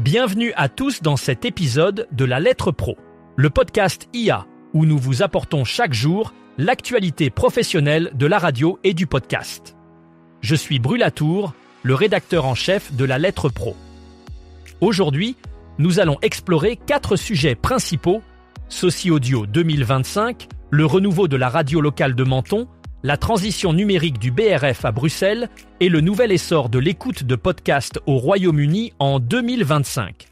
Bienvenue à tous dans cet épisode de La Lettre Pro, le podcast IA où nous vous apportons chaque jour l'actualité professionnelle de la radio et du podcast. Je suis Brulatour, le rédacteur en chef de La Lettre Pro. Aujourd'hui, nous allons explorer 4 sujets principaux: Soci Audio 2025, le renouveau de la radio locale de Menton, la transition numérique du BRF à Bruxelles et le nouvel essor de l'écoute de podcasts au Royaume-Uni en 2025.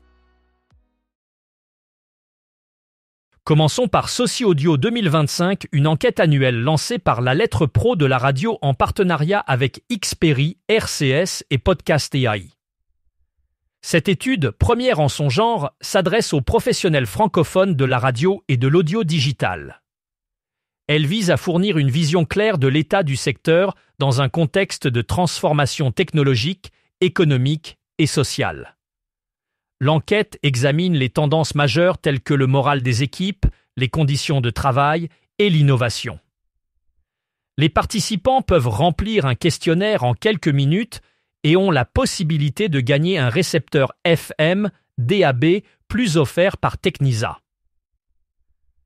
Commençons par Soci Audio 2025, une enquête annuelle lancée par La Lettre Pro de la radio en partenariat avec Xperi, RCS et Podcast AI. Cette étude, première en son genre, s'adresse aux professionnels francophones de la radio et de l'audio digital. Elle vise à fournir une vision claire de l'état du secteur dans un contexte de transformation technologique, économique et sociale. L'enquête examine les tendances majeures telles que le moral des équipes, les conditions de travail et l'innovation. Les participants peuvent remplir un questionnaire en quelques minutes et ont la possibilité de gagner un récepteur FM, DAB, plus offert par Technisa.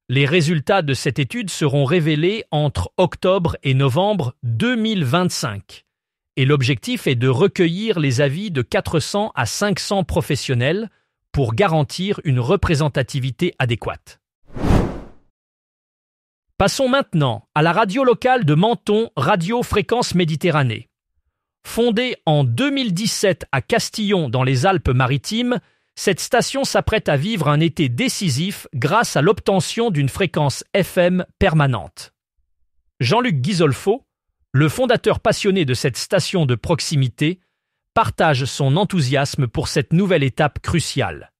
Les résultats de cette étude seront révélés entre octobre et novembre 2025. Et l'objectif est de recueillir les avis de 400 à 500 professionnels pour garantir une représentativité adéquate. Passons maintenant à la radio locale de Menton, Radio Fréquence Méditerranée. Fondée en 2017 à Castillon dans les Alpes-Maritimes, cette station s'apprête à vivre un été décisif grâce à l'obtention d'une fréquence FM permanente. Jean-Luc Guizolfo, le fondateur passionné de cette station de proximité, partage son enthousiasme pour cette nouvelle étape cruciale.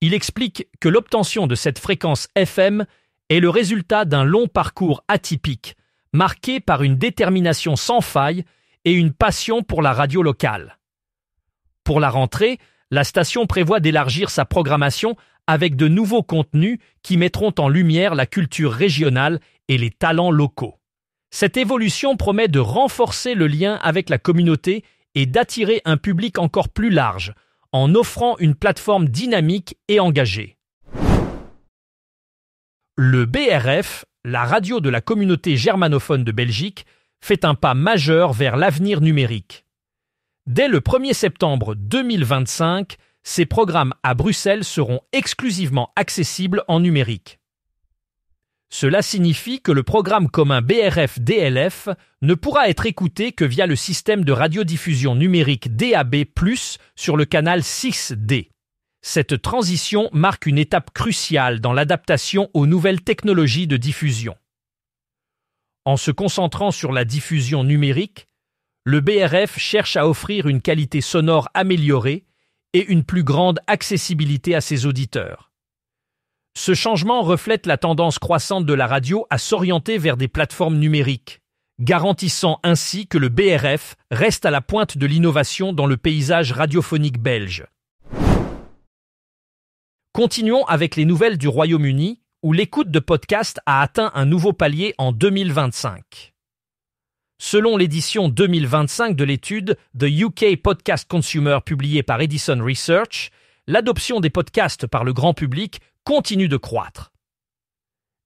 Il explique que l'obtention de cette fréquence FM est le résultat d'un long parcours atypique, marqué par une détermination sans faille et une passion pour la radio locale. Pour la rentrée, la station prévoit d'élargir sa programmation avec de nouveaux contenus qui mettront en lumière la culture régionale et les talents locaux. Cette évolution promet de renforcer le lien avec la communauté et d'attirer un public encore plus large, en offrant une plateforme dynamique et engagée. Le BRF, la radio de la communauté germanophone de Belgique, fait un pas majeur vers l'avenir numérique. Dès le 1er septembre 2025, ces programmes à Bruxelles seront exclusivement accessibles en numérique. Cela signifie que le programme commun BRF-DLF ne pourra être écouté que via le système de radiodiffusion numérique DAB+, sur le canal 6D. Cette transition marque une étape cruciale dans l'adaptation aux nouvelles technologies de diffusion. En se concentrant sur la diffusion numérique, le BRF cherche à offrir une qualité sonore améliorée et une plus grande accessibilité à ses auditeurs. Ce changement reflète la tendance croissante de la radio à s'orienter vers des plateformes numériques, garantissant ainsi que le BRF reste à la pointe de l'innovation dans le paysage radiophonique belge. Continuons avec les nouvelles du Royaume-Uni, où l'écoute de podcasts a atteint un nouveau palier en 2025. Selon l'édition 2025 de l'étude The UK Podcast Consumer publiée par Edison Research, l'adoption des podcasts par le grand public continue de croître.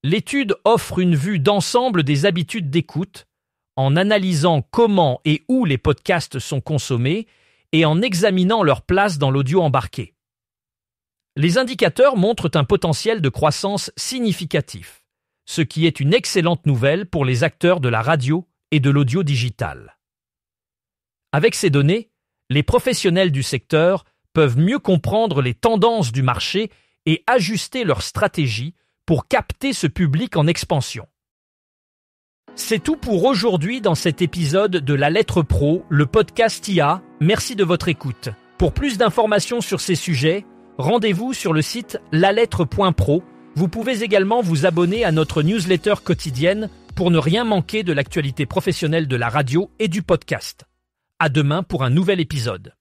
L'étude offre une vue d'ensemble des habitudes d'écoute, en analysant comment et où les podcasts sont consommés et en examinant leur place dans l'audio embarqué. Les indicateurs montrent un potentiel de croissance significatif, ce qui est une excellente nouvelle pour les acteurs de la radio et de l'audio digital. Avec ces données, les professionnels du secteur peuvent mieux comprendre les tendances du marché et ajuster leur stratégie pour capter ce public en expansion. C'est tout pour aujourd'hui dans cet épisode de La Lettre Pro, le podcast IA. Merci de votre écoute. Pour plus d'informations sur ces sujets, rendez-vous sur le site lalettre.pro. Vous pouvez également vous abonner à notre newsletter quotidienne pour ne rien manquer de l'actualité professionnelle de la radio et du podcast. À demain pour un nouvel épisode.